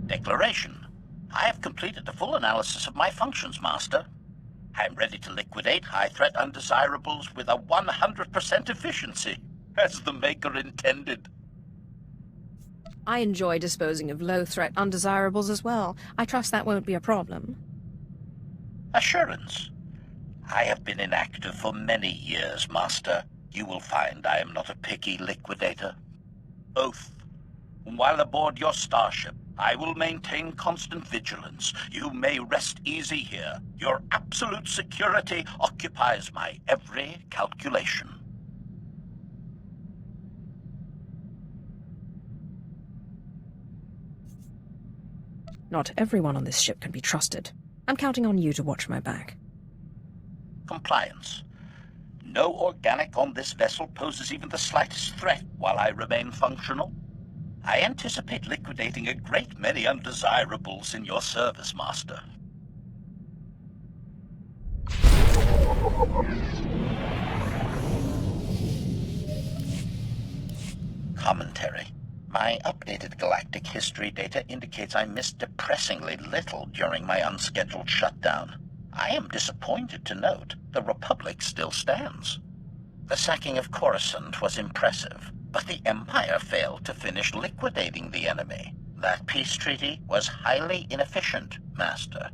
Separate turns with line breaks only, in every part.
Declaration. I have completed a full analysis of my functions, Master. I am ready to liquidate high-threat undesirables with a 100% efficiency, as the Maker intended.
I enjoy disposing of low-threat undesirables as well. I trust that won't be a problem.
Assurance. I have been inactive for many years, Master. You will find I am not a picky liquidator. Oath. While aboard your starship, I will maintain constant vigilance. You may rest easy here. Your absolute security occupies my every calculation.
Not everyone on this ship can be trusted. I'm counting on you to watch my back.
Compliance. No organic on this vessel poses even the slightest threat while I remain functional. I anticipate liquidating a great many undesirables in your service, Master. Commentary. My updated galactic history data indicates I missed depressingly little during my unscheduled shutdown. I am disappointed to note the Republic still stands. The sacking of Coruscant was impressive, but the Empire failed to finish liquidating the enemy. That peace treaty was highly inefficient, Master.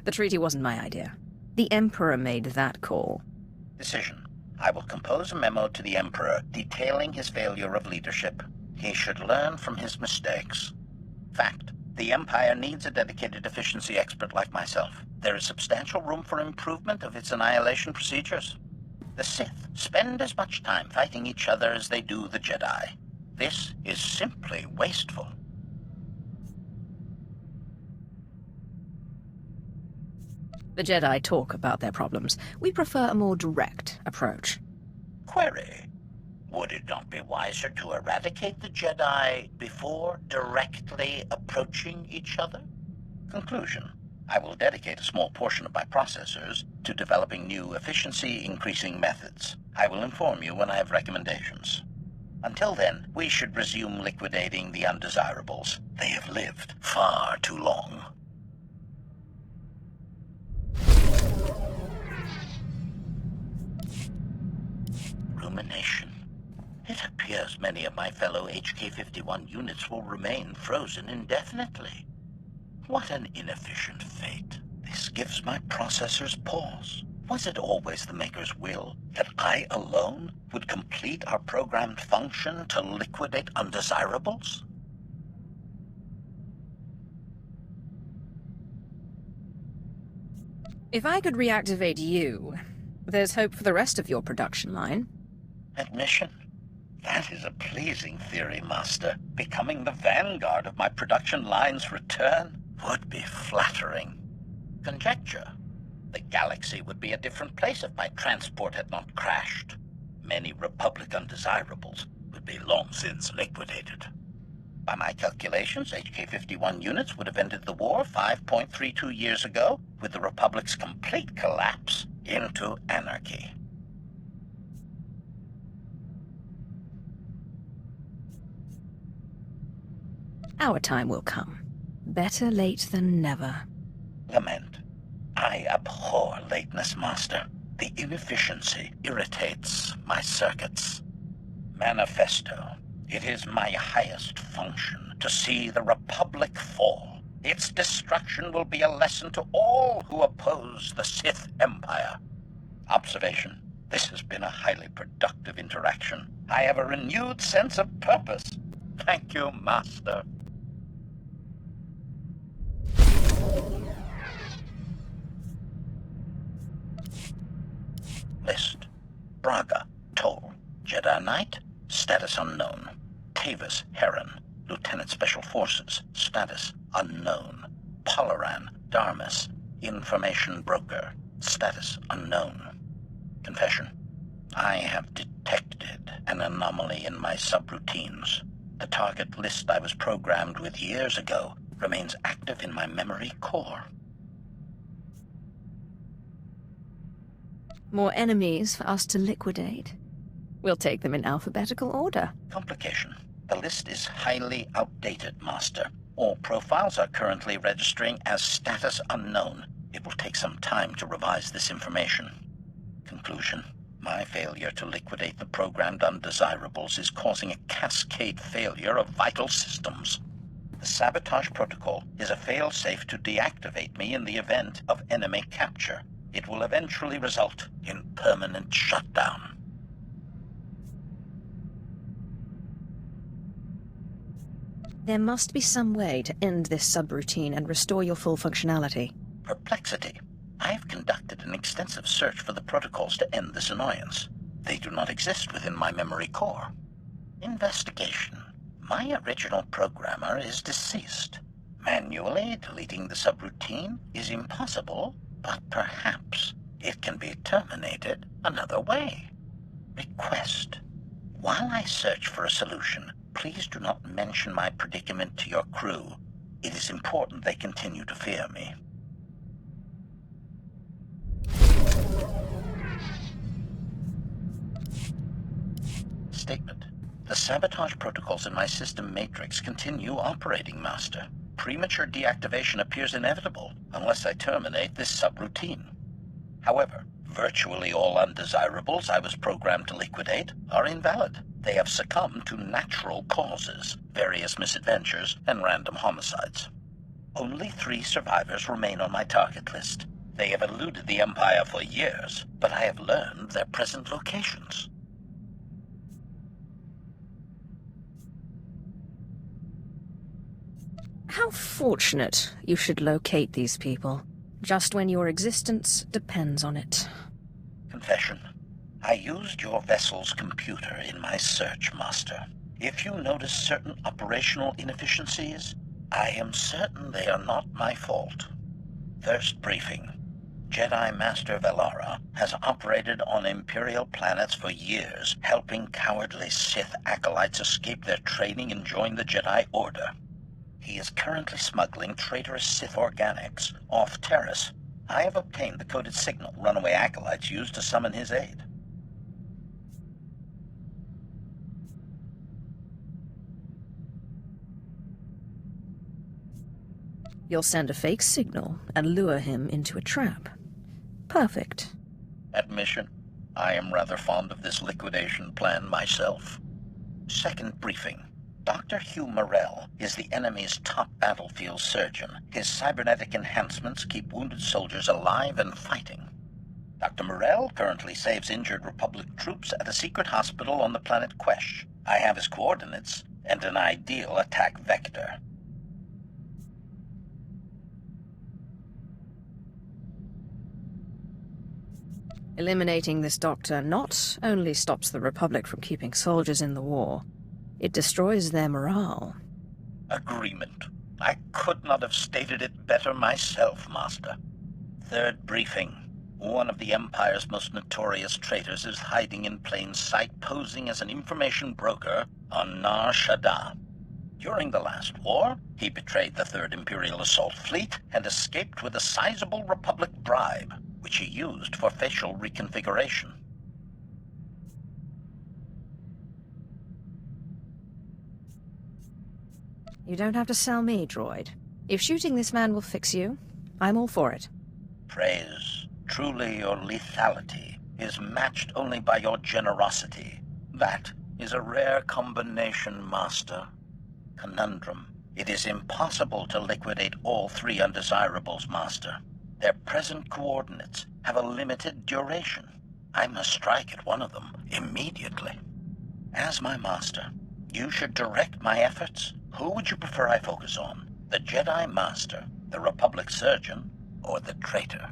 The treaty wasn't my idea. The Emperor made that call.
Decision. I will compose a memo to the Emperor detailing his failure of leadership. He should learn from his mistakes. Fact. The Empire needs a dedicated efficiency expert like myself. There is substantial room for improvement of its annihilation procedures. The Sith spend as much time fighting each other as they do the Jedi. This is simply wasteful.
The Jedi talk about their problems. We prefer a more direct approach.
Query. Would it not be wiser to eradicate the Jedi before directly approaching each other? Conclusion. I will dedicate a small portion of my processors to developing new efficiency-increasing methods. I will inform you when I have recommendations. Until then, we should resume liquidating the undesirables. They have lived far too long. Rumination. It appears many of my fellow HK-51 units will remain frozen indefinitely. What an inefficient fate. This gives my processors pause. Was it always the Maker's will that I alone would complete our programmed function to liquidate undesirables?
If I could reactivate you, there's hope for the rest of your production line.
Admission. That is a pleasing theory, Master. Becoming the vanguard of my production line's return would be flattering. Conjecture. The galaxy would be a different place if my transport had not crashed. Many Republic undesirables would be long since liquidated. By my calculations, HK-51 units would have ended the war 5.32 years ago, with the Republic's complete collapse into anarchy.
Our time will come. Better late than never.
Lament. I abhor lateness, Master. The inefficiency irritates my circuits. Manifesto. It is my highest function to see the Republic fall. Its destruction will be a lesson to all who oppose the Sith Empire. Observation. This has been a highly productive interaction. I have a renewed sense of purpose. Thank you, Master. List. Braga, Toll, Jedi Knight, status unknown. Tavis, Heron, Lieutenant Special Forces, status unknown. Polaran, Darmus, information broker, status unknown. Confession. I have detected an anomaly in my subroutines. The target list I was programmed with years ago remains active in my memory core.
More enemies for us to liquidate. We'll take them in alphabetical order.
Complication. The list is highly outdated, Master. All profiles are currently registering as status unknown. It will take some time to revise this information. Conclusion. My failure to liquidate the programmed undesirables is causing a cascade failure of vital systems. The sabotage protocol is a fail-safe to deactivate me in the event of enemy capture. It will eventually result in permanent shutdown.
There must be some way to end this subroutine and restore your full functionality.
Perplexity. I have conducted an extensive search for the protocols to end this annoyance. They do not exist within my memory core. Investigation. My original programmer is deceased. Manually deleting the subroutine is impossible, but perhaps it can be terminated another way. Request. While I search for a solution, please do not mention my predicament to your crew. It is important they continue to fear me. Statement. The sabotage protocols in my system matrix continue operating, Master. Premature deactivation appears inevitable unless I terminate this subroutine. However, virtually all undesirables I was programmed to liquidate are invalid. They have succumbed to natural causes, various misadventures, and random homicides. Only 3 survivors remain on my target list. They have eluded the Empire for years, but I have learned their present locations.
How fortunate you should locate these people, just when your existence depends on it.
Confession. I used your vessel's computer in my search, Master. If you notice certain operational inefficiencies, I am certain they are not my fault. First briefing. Jedi Master Velara has operated on Imperial planets for years, helping cowardly Sith acolytes escape their training and join the Jedi Order. He is currently smuggling traitorous Sith organics off Terrace. I have obtained the coded signal runaway acolytes used to summon his aid.
You'll send a fake signal and lure him into a trap. Perfect.
Admission. I am rather fond of this liquidation plan myself. Second briefing. Dr. Hugh Morrell is the enemy's top battlefield surgeon. His cybernetic enhancements keep wounded soldiers alive and fighting. Dr. Morrell currently saves injured Republic troops at a secret hospital on the planet Quesh. I have his coordinates and an ideal attack vector.
Eliminating this doctor not only stops the Republic from keeping soldiers in the war, it destroys their morale.
Agreement. I could not have stated it better myself, Master. Third briefing. One of the Empire's most notorious traitors is hiding in plain sight, posing as an information broker on Nar Shaddaa. During the last war, he betrayed the Third Imperial Assault Fleet and escaped with a sizable Republic bribe, which he used for facial reconfiguration.
You don't have to sell me, droid. If shooting this man will fix you, I'm all for it.
Praise. Truly your lethality is matched only by your generosity. That is a rare combination, Master. Conundrum. It is impossible to liquidate all 3 undesirables, Master. Their present coordinates have a limited duration. I must strike at one of them immediately. As my Master, you should direct my efforts. Who would you prefer I focus on? The Jedi Master, the Republic Surgeon, or the traitor?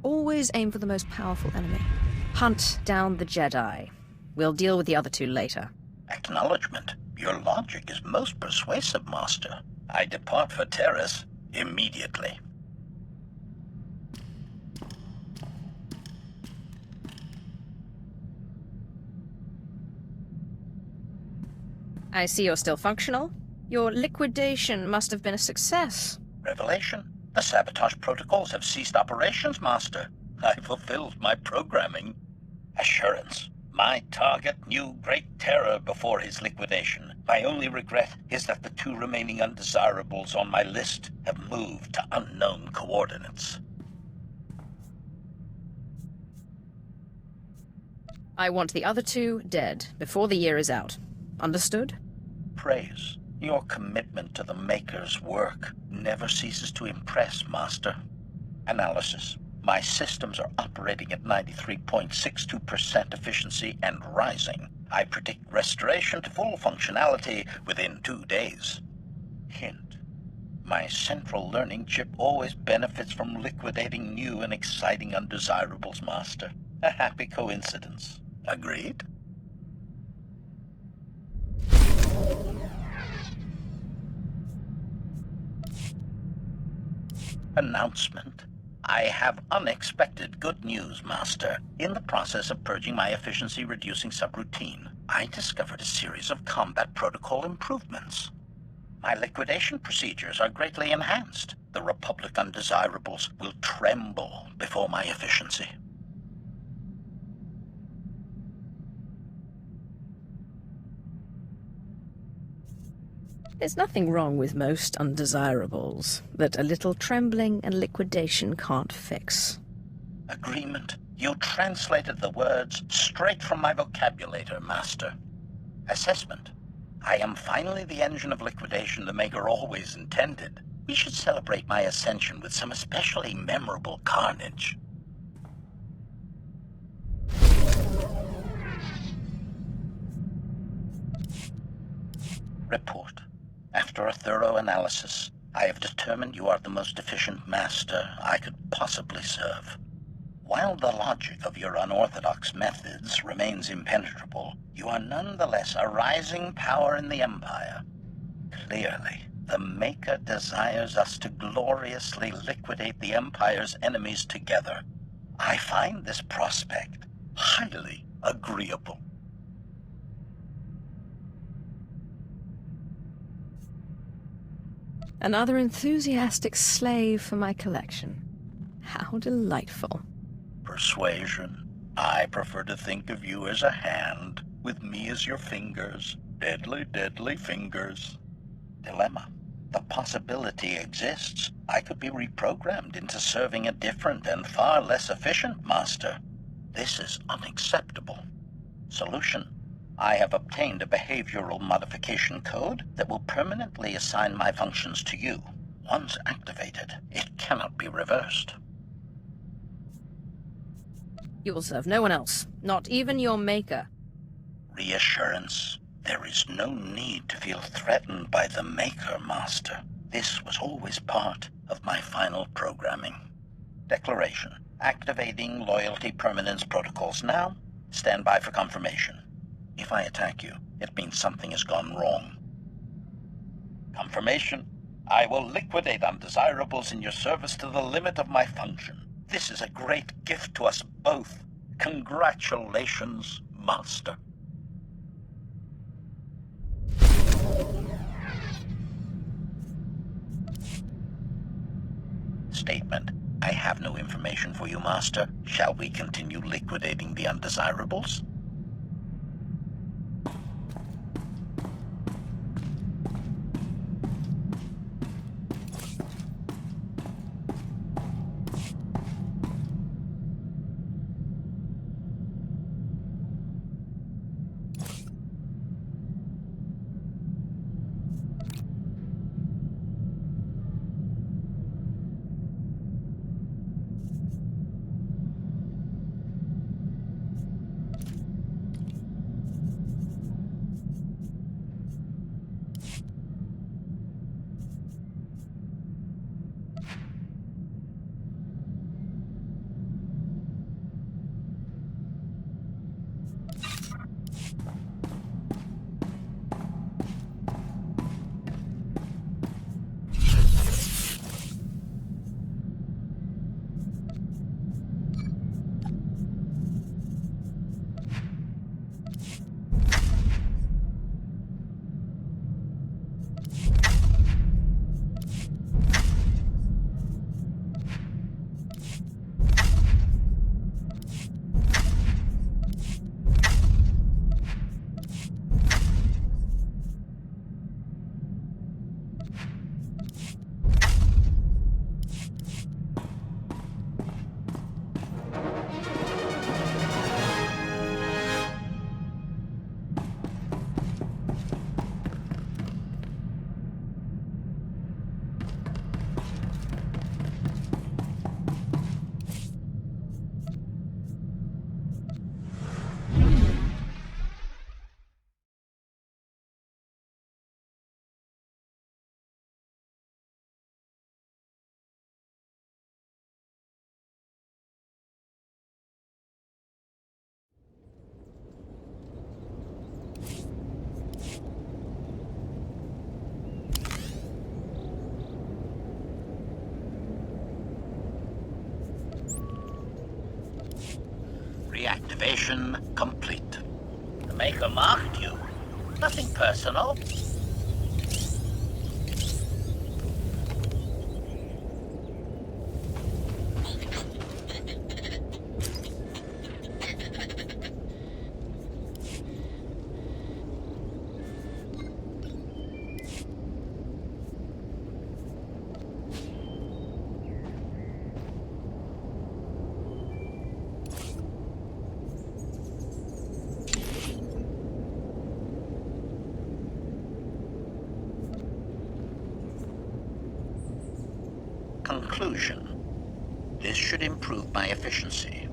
Always aim for the most powerful enemy. Hunt down the Jedi. We'll deal with the other 2 later.
Acknowledgement. Your logic is most persuasive, Master. I depart for Terrace immediately.
I see you're still functional. Your liquidation must have been a success.
Revelation. The sabotage protocols have ceased operations, Master. I fulfilled my programming. Assurance. My target knew great terror before his liquidation. My only regret is that the 2 remaining undesirables on my list have moved to unknown coordinates.
I want the other 2 dead before the year is out. Understood?
Praise. Your commitment to the Maker's work never ceases to impress, Master. Analysis. My systems are operating at 93.62% efficiency and rising. I predict restoration to full functionality within 2 days. Hint. My central learning chip always benefits from liquidating new and exciting undesirables, Master. A happy coincidence. Agreed? Announcement. I have unexpected good news, Master. In the process of purging my efficiency-reducing subroutine, I discovered a series of combat protocol improvements. My liquidation procedures are greatly enhanced. The Republic undesirables will tremble before my efficiency.
There's nothing wrong with most undesirables that a little trembling and liquidation can't fix.
Agreement. You translated the words straight from my vocabulator, Master. Assessment. I am finally the engine of liquidation the Maker always intended. We should celebrate my ascension with some especially memorable carnage. Report. After a thorough analysis, I have determined you are the most efficient master I could possibly serve. While the logic of your unorthodox methods remains impenetrable, you are nonetheless a rising power in the Empire. Clearly, the Maker desires us to gloriously liquidate the Empire's enemies together. I find this prospect highly agreeable.
Another enthusiastic slave for my collection. How delightful.
Persuasion. I prefer to think of you as a hand, with me as your fingers. Deadly, deadly fingers. Dilemma. The possibility exists I could be reprogrammed into serving a different and far less efficient master. This is unacceptable. Solution. I have obtained a behavioral modification code that will permanently assign my functions to you. Once activated, it cannot be reversed.
You will serve no one else, not even your Maker.
Reassurance. There is no need to feel threatened by the Maker, Master. This was always part of my final programming. Declaration. Activating loyalty permanence protocols now. Stand by for confirmation. If I attack you, it means something has gone wrong. Confirmation. I will liquidate undesirables in your service to the limit of my function. This is a great gift to us both. Congratulations, Master. Statement. I have no information for you, Master. Shall we continue liquidating the undesirables? Activation complete. The Maker marked you. Nothing personal. Conclusion. This should improve my efficiency.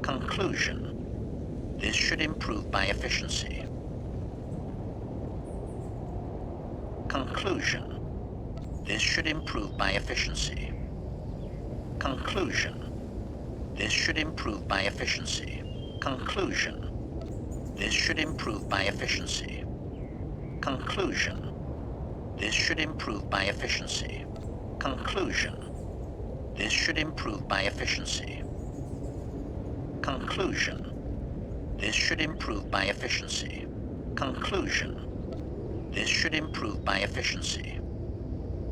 Conclusion. This should improve my efficiency. Conclusion. This should improve my efficiency. Conclusion. This should improve my efficiency. Conclusion. This should improve my efficiency. Conclusion. This should improve my efficiency. Conclusion. This should improve my efficiency. Conclusion. This should improve my efficiency. Conclusion. This should improve my efficiency.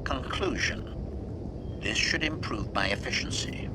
Conclusion. This should improve my efficiency.